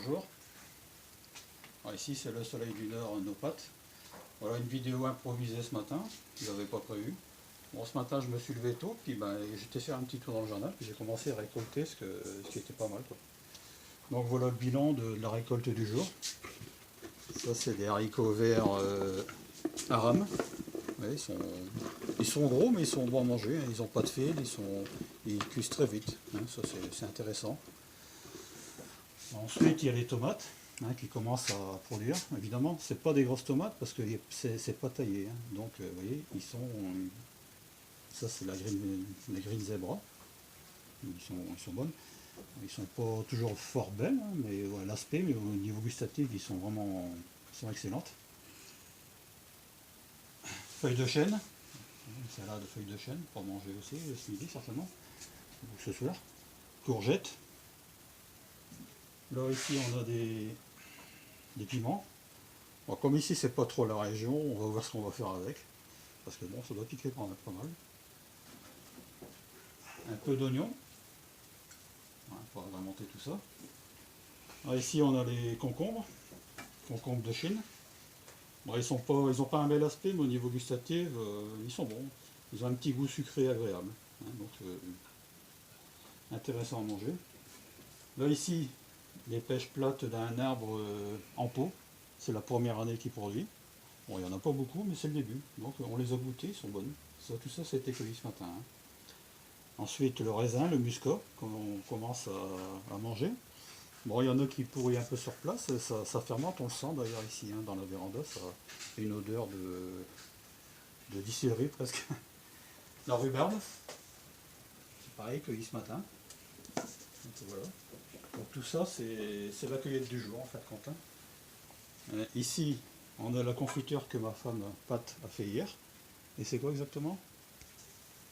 bonjour. Alors ici c'est le soleil du Nord, nos pattes. Voilà une vidéo improvisée ce matin, je l'avais pas prévu. Bon, ce matin je me suis levé tôt, puis j'étais faire un petit tour dans le jardin, puis j'ai commencé à récolter ce qui était pas mal, quoi. Donc voilà le bilan de la récolte du jour. Ça c'est des haricots verts Aram. Ouais, ils sont gros mais ils sont bons à manger, hein. Ils n'ont pas de fil, ils cuisent très vite, hein. Ça c'est intéressant. Ensuite il y a les tomates, hein, qui commencent à produire. Évidemment c'est pas des grosses tomates parce que c'est pas taillé, hein. Donc vous voyez ça c'est les green zebra, ils sont bonnes. Ils sont pas toujours fort belles, hein, mais ouais, l'aspect, mais au niveau gustatif ils sont excellentes. Feuilles de chêne, une salade de feuilles de chêne pour manger aussi ce midi certainement, ou ce soir. Courgettes. Là ici on a des piments. Bon, comme ici c'est pas trop la région, on va voir ce qu'on va faire avec. Parce que bon, ça doit piquer pas mal. Un peu d'oignon, pour agrémenter tout ça. Alors ici on a les concombres de Chine. Bon, ils ont pas un bel aspect, mais au niveau gustatif, ils sont bons. Ils ont un petit goût sucré agréable, hein, donc intéressant à manger. Là ici, les pêches plates d'un arbre en pot. C'est la première année qu'il produit. Bon, il n'y en a pas beaucoup, mais c'est le début. Donc on les a goûtés, ils sont bonnes. Tout ça, ça a été cueilli ce matin, hein. Ensuite, le raisin, le muscat, qu'on commence à manger. Bon, il y en a qui pourrient un peu sur place, ça fermente, on le sent d'ailleurs ici, hein, dans la véranda, ça a une odeur de distillerie presque. La rhubarbe, c'est pareil, cueilli ce matin. Donc, voilà. Donc tout ça, c'est la cueillette du jour en fait, Quentin. Ici, on a la confiture que ma femme Pat a fait hier. Et c'est quoi exactement?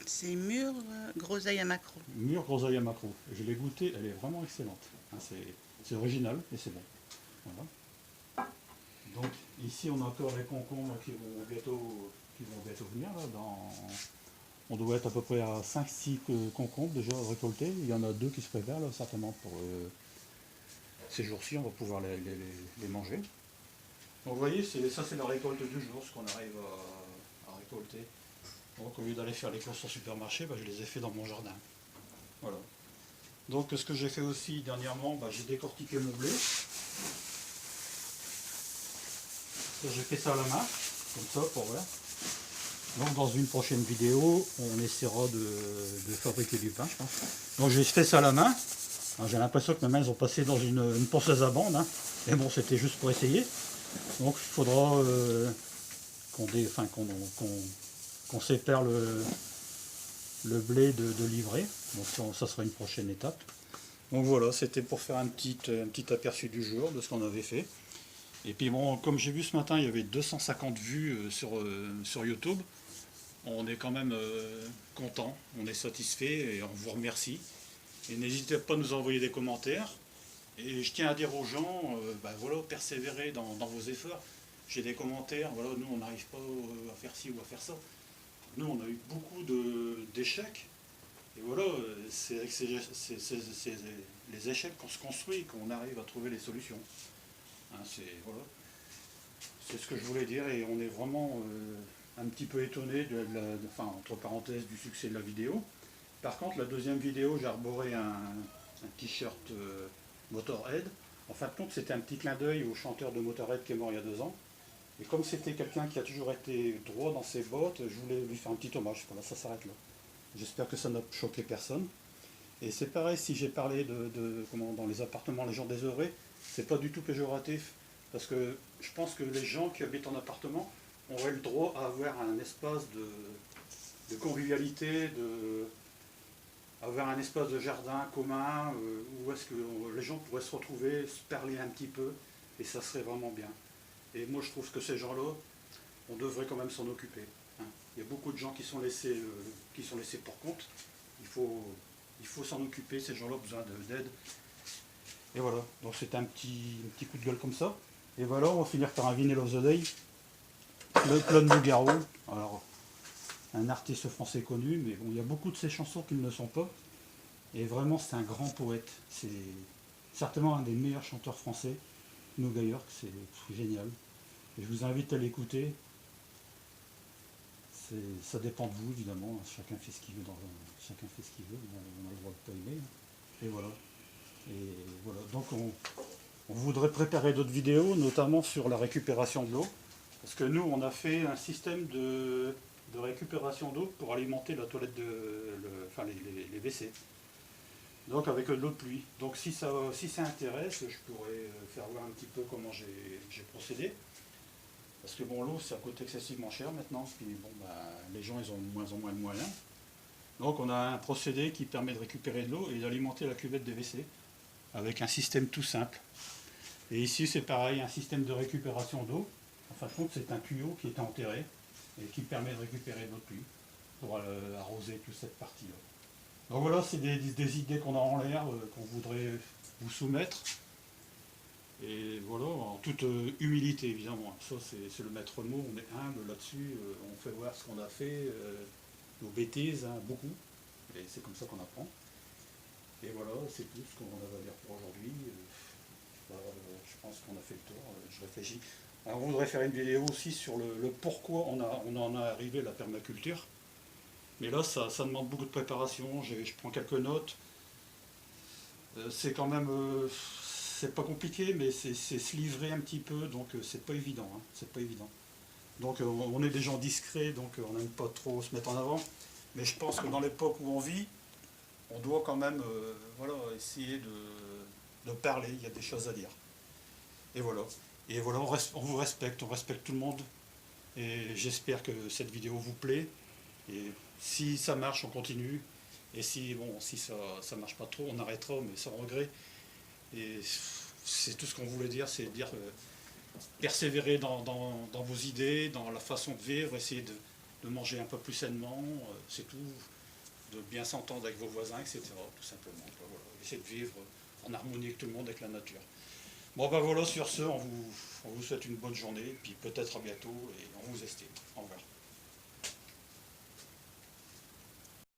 C'est mûre groseille à macro. Mûre groseille à macro. Je l'ai goûtée, elle est vraiment excellente, hein, c'est original et c'est bon. Voilà. Donc ici on a encore les concombres qui vont bientôt venir. Là, on doit être à peu près à 5-6 concombres déjà récoltés. Il y en a 2 qui se préparent là, certainement pour ces jours-ci, on va pouvoir les manger. Donc vous voyez, ça c'est la récolte du jour, ce qu'on arrive à récolter. Donc au lieu d'aller faire les courses au supermarché, je les ai fait dans mon jardin. Voilà. Donc ce que j'ai fait aussi dernièrement, j'ai décortiqué mon blé. J'ai fait ça à la main, comme ça pour voir. Donc dans une prochaine vidéo, on essaiera de fabriquer du pain, je pense. Donc j'ai fait ça à la main. J'ai l'impression que mes mains ont passé dans une ponceuse à bande, hein. Mais bon, c'était juste pour essayer. Donc il faudra qu'on sépare le blé de livret. Donc ça sera une prochaine étape. Donc voilà, c'était pour faire un petit aperçu du jour de ce qu'on avait fait. Et puis bon, comme j'ai vu ce matin, il y avait 250 vues sur YouTube. On est quand même content, on est satisfait et on vous remercie. Et n'hésitez pas à nous envoyer des commentaires. Et je tiens à dire aux gens, voilà, persévérez dans vos efforts. J'ai des commentaires, voilà, nous on n'arrive pas à faire ci ou à faire ça. Nous on a eu beaucoup d'échecs. Et voilà, c'est avec les échecs qu'on se construit, qu'on arrive à trouver les solutions. Hein, voilà. C'est ce que je voulais dire et on est vraiment un petit peu étonné entre parenthèses, du succès de la vidéo. Par contre, la deuxième vidéo, j'ai arboré un t-shirt Motorhead. En fin de compte, c'était un petit clin d'œil au chanteur de Motorhead qui est mort il y a 2 ans. Et comme c'était quelqu'un qui a toujours été droit dans ses bottes, je voulais lui faire un petit hommage. Voilà, ça s'arrête là. J'espère que ça n'a choqué personne. Et c'est pareil, si j'ai parlé dans les appartements, les gens désœuvrés, c'est pas du tout péjoratif. Parce que je pense que les gens qui habitent en appartement auraient le droit à avoir un espace de convivialité, avoir un espace de jardin commun, où est-ce que les gens pourraient se retrouver, se parler un petit peu, et ça serait vraiment bien. Et moi je trouve que ces gens-là, on devrait quand même s'en occuper, hein. Il y a beaucoup de gens qui sont laissés pour compte. Il faut s'en occuper, ces gens-là ont besoin d'aide. Et voilà, donc c'est un petit coup de gueule comme ça. Et voilà, on va finir par un Vinyl of the Day, le Clone Nougaro. Alors, un artiste français connu, mais bon, il y a beaucoup de ses chansons qui ne le sont pas. Et vraiment, c'est un grand poète. certainement un des meilleurs chanteurs français, New York, c'est génial. Et je vous invite à l'écouter. Ça dépend de vous, évidemment. Chacun fait ce qu'il veut. Chacun fait ce qu'il veut. On a le droit de pas aimer. Et voilà. Et voilà. Donc on voudrait préparer d'autres vidéos, notamment sur la récupération de l'eau. Parce que nous, on a fait un système de récupération d'eau pour alimenter la toilette enfin les WC. Donc avec de l'eau de pluie. Donc si ça intéresse, je pourrais faire voir un petit peu comment j'ai procédé. Parce que bon, l'eau, ça coûte excessivement cher maintenant, puis bon, les gens, ils ont de moins en moins de moyens. Donc on a un procédé qui permet de récupérer de l'eau et d'alimenter la cuvette des WC avec un système tout simple. Et ici, c'est pareil, un système de récupération d'eau. En fin de compte, c'est un tuyau qui est enterré et qui permet de récupérer de l'eau de pluie pour arroser toute cette partie-là. Donc voilà, c'est des idées qu'on a en l'air, qu'on voudrait vous soumettre. Et voilà, en toute humilité évidemment. Ça c'est le maître mot, on est humble là-dessus, on fait voir ce qu'on a fait, nos bêtises, hein, beaucoup. Et c'est comme ça qu'on apprend. Et voilà, c'est tout ce qu'on avait à dire pour aujourd'hui. Je pense qu'on a fait le tour, je réfléchis. Alors, on voudrait faire une vidéo aussi sur le pourquoi on en est arrivé à la permaculture. Mais là, ça demande beaucoup de préparation, je prends quelques notes. C'est quand même... c'est pas compliqué, mais c'est se livrer un petit peu, donc c'est pas évident. Hein, c'est pas évident. Donc on est des gens discrets, donc on n'aime pas trop se mettre en avant. Mais je pense que dans l'époque où on vit, on doit quand même voilà, essayer de parler, il y a des choses à dire. Et voilà. Et voilà, on vous respecte, on respecte tout le monde. Et j'espère que cette vidéo vous plaît. Et si ça marche, on continue. Et si, bon, si ça marche pas trop, on arrêtera, mais sans regret. Et c'est tout ce qu'on voulait dire, c'est dire persévérer dans vos idées, dans la façon de vivre, essayer de manger un peu plus sainement, c'est tout, de bien s'entendre avec vos voisins, etc. Tout simplement. Voilà. Essayer de vivre en harmonie avec tout le monde, avec la nature. Bon ben voilà, sur ce, on vous souhaite une bonne journée, puis peut-être à bientôt, et on vous estime. Au revoir.